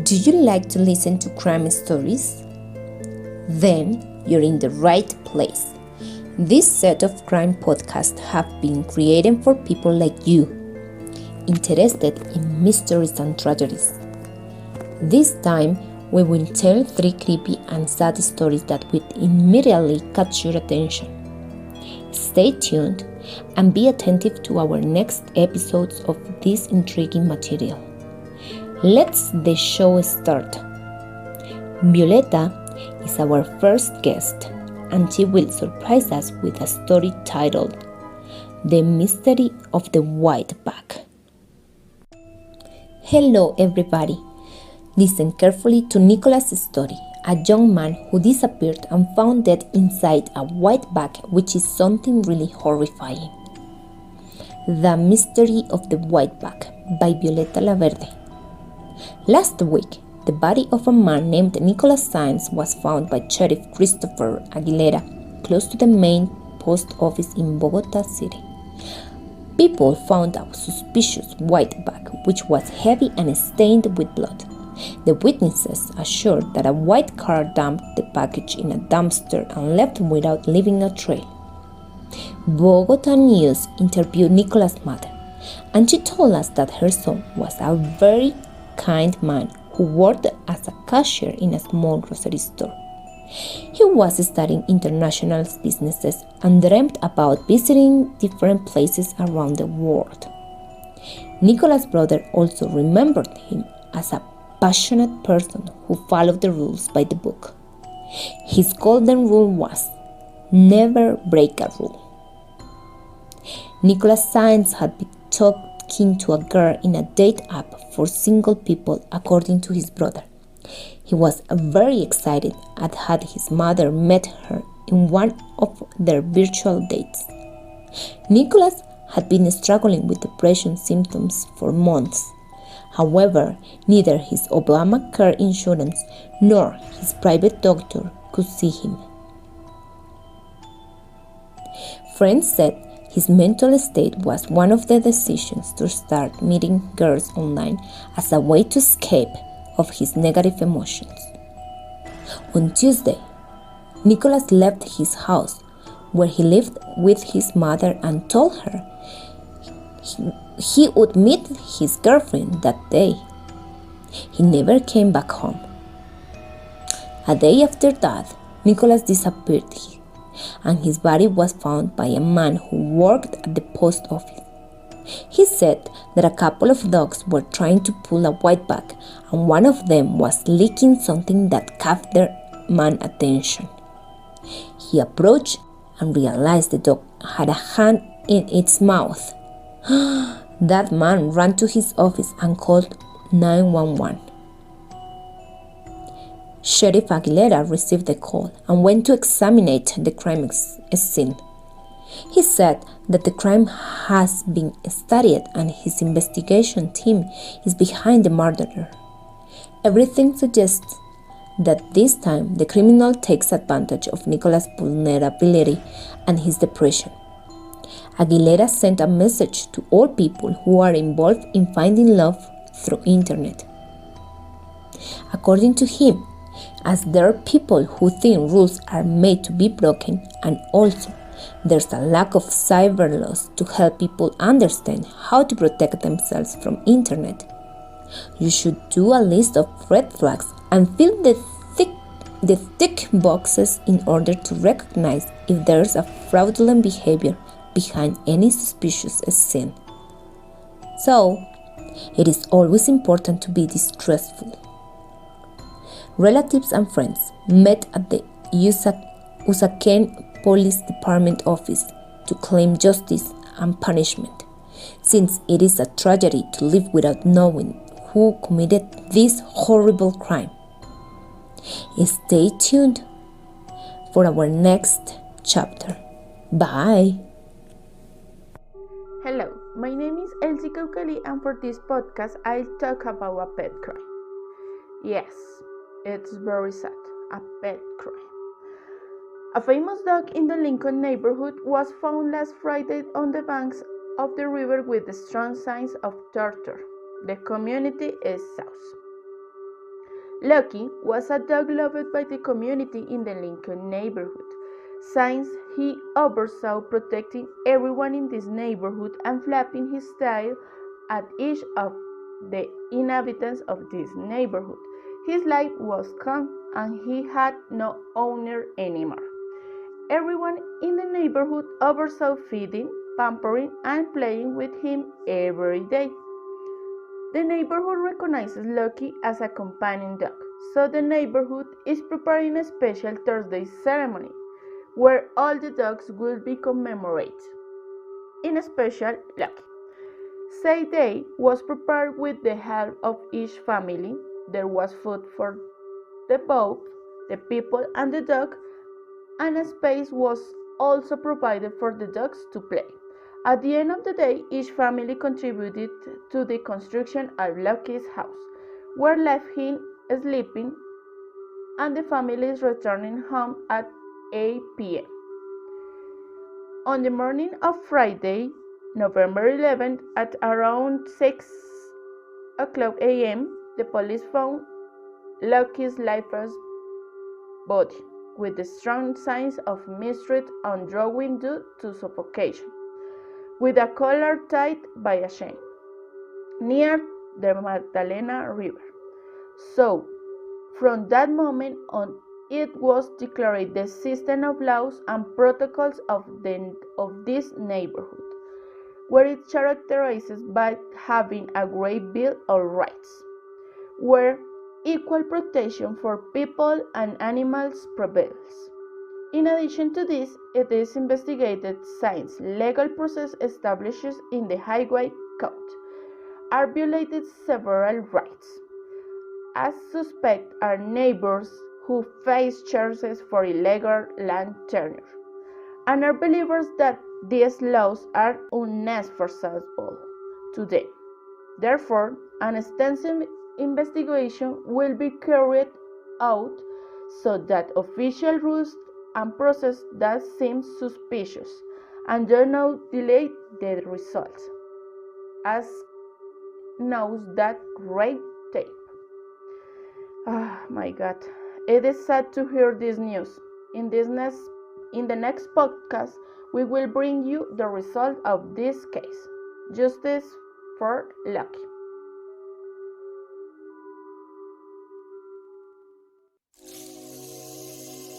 Do you like to listen to crime stories? Then you're in the right place. This set of crime podcasts have been created for people like you, interested in mysteries and tragedies. This time, we will tell 3 creepy and sad stories that will immediately catch your attention. Stay tuned and be attentive to our next episodes of this intriguing material. Let's the show start. Violeta is our first guest, and she will surprise us with a story titled The Mystery of the White Bag. Hello everybody. Listen carefully to Nicholas' story, a young man who disappeared and found dead inside a white bag, which is something really horrifying. The Mystery of the White Bag by Violeta Laverde. Last week, the body of a man named Nicholas Sáenz was found by Sheriff Christopher Aguilera close to the main post office in Bogota City. People found a suspicious white bag which was heavy and stained with blood. The witnesses assured that a white car dumped the package in a dumpster and left without leaving a trail. Bogota News interviewed Nicholas' mother, and she told us that her son was a very kind man who worked as a cashier in a small grocery store. He was studying international businesses and dreamt about visiting different places around the world. Nicholas' brother also remembered him as a passionate person who followed the rules by the book. His golden rule was, never break a rule. Nicholas Sáenz had been talking to a girl in a date app for single people, according to his brother. He was very excited at had his mother met her in one of their virtual dates. Nicholas had been struggling with depression symptoms for months. However, neither his Obamacare insurance nor his private doctor could see him. Friends said his mental state was one of the decisions to start meeting girls online as a way to escape of his negative emotions. On Tuesday, Nicholas left his house where he lived with his mother and told her he would meet his girlfriend that day. He never came back home. A day after that, Nicholas disappeared, and his body was found by a man who worked at the post office. He said that a couple of dogs were trying to pull a white bag, and one of them was licking something that caught their man's attention. He approached and realized the dog had a hand in its mouth. That man ran to his office and called 911. Sheriff Aguilera received the call and went to examine the crime scene. He said that the crime has been studied and his investigation team is behind the murder. Everything suggests that this time the criminal takes advantage of Nicholas' vulnerability and his depression. Aguilera sent a message to all people who are involved in finding love through internet. According to him, as there are people who think rules are made to be broken, and also there's a lack of cyber laws to help people understand how to protect themselves from internet. You should do a list of red flags and fill the thick boxes in order to recognize if there's a fraudulent behavior behind any suspicious scene. So, it is always important to be distrustful. Relatives and friends met at the Usaquén Police Department office to claim justice and punishment, since it is a tragedy to live without knowing who committed this horrible crime. Stay tuned for our next chapter. Bye! Hello, my name is Elsie Caucali, and for this podcast I'll talk about a pet crime. Yes, it's very sad, a pet crime. A famous dog in the Lincoln neighborhood was found last Friday on the banks of the river with strong signs of torture. The community is south. Lucky was a dog loved by the community in the Lincoln neighborhood, since he oversaw protecting everyone in this neighborhood and flapping his tail at each of the inhabitants of this neighborhood. His life was calm and he had no owner anymore. Everyone in the neighborhood oversaw feeding, pampering, and playing with him every day. The neighborhood recognizes Lucky as a companion dog, so the neighborhood is preparing a special Thursday ceremony where all the dogs will be commemorated in a special Lucky. Say Day was prepared with the help of each family. There was food for both the people and the dog, and a space was also provided for the dogs to play. At the end of the day, each family contributed to the construction of Lucky's house, where left him sleeping, and the family is returning home at 8 p.m. On the morning of Friday, November 11th, at around 6 o'clock a.m., the police found Lucky's lifeless body, with the strong signs of mistreatment on drowning due to suffocation, with a collar tied by a chain, near the Magdalena River. So, from that moment on, it was declared the system of laws and protocols of this neighborhood, where it characterizes by having a great bill of rights, where equal protection for people and animals prevails. In addition to this, it is investigated since legal process established in the Highway Code are violated several rights. As suspect are neighbors who face charges for illegal land tenure, and are believers that these laws are unenforceable to them. Therefore, an extensive investigation will be carried out so that official rules and process that seem suspicious and do not delay the results, as knows that red tape. Oh my God, it is sad to hear this news. In the next podcast, we will bring you the result of this case. Justice for Lucky.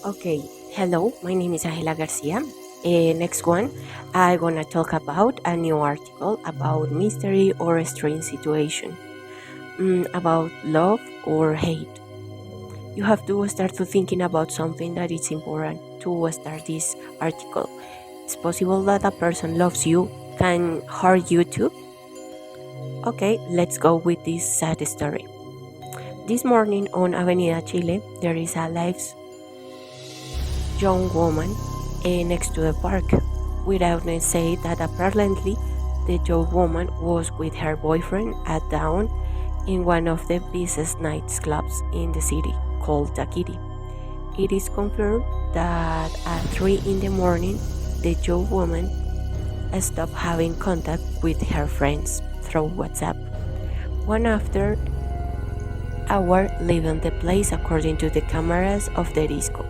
Okay, hello, my name is Angela Garcia. Next one, I'm gonna talk about a new article about mystery or strange situation, about love or hate. You have to start to thinking about something that is important to start this article. It's possible that a person loves you, can hurt you too. Okay, let's go with this sad story. This morning on Avenida Chile, there is a live young woman next to the park. Without say that apparently the young woman was with her boyfriend at dawn in one of the busiest nightclubs in the city called Tragedies. It is confirmed that at 3 in the morning the young woman stopped having contact with her friends through WhatsApp. One after hour leaving the place according to the cameras of the disco.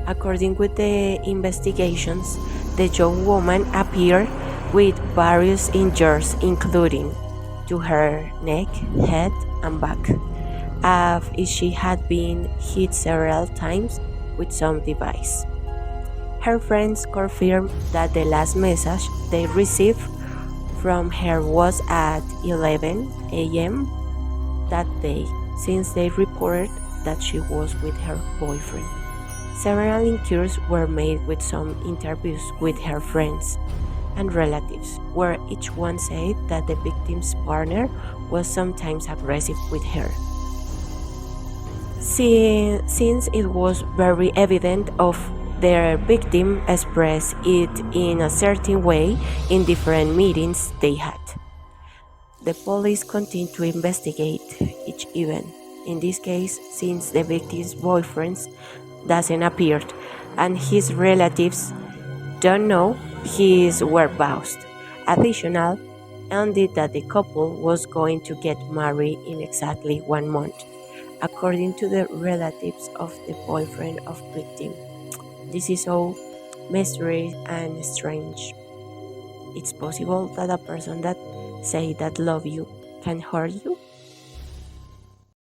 According with the investigations, the young woman appeared with various injuries including to her neck, head, and back, as if she had been hit several times with some device. Her friends confirmed that the last message they received from her was at 11 a.m. that day, since they reported that she was with her boyfriend. Several inquiries were made with some interviews with her friends and relatives, where each one said that the victim's partner was sometimes aggressive with her. Since it was very evident of their victim expressed it in a certain way in different meetings they had. The police continued to investigate each event. In this case, since the victim's boyfriend doesn't appear and his relatives don't know his whereabouts. Additional, ended that the couple was going to get married in exactly 1 month, according to the relatives of the boyfriend of victim. This is so mysterious and strange. It's possible that a person that say that love you can hurt you.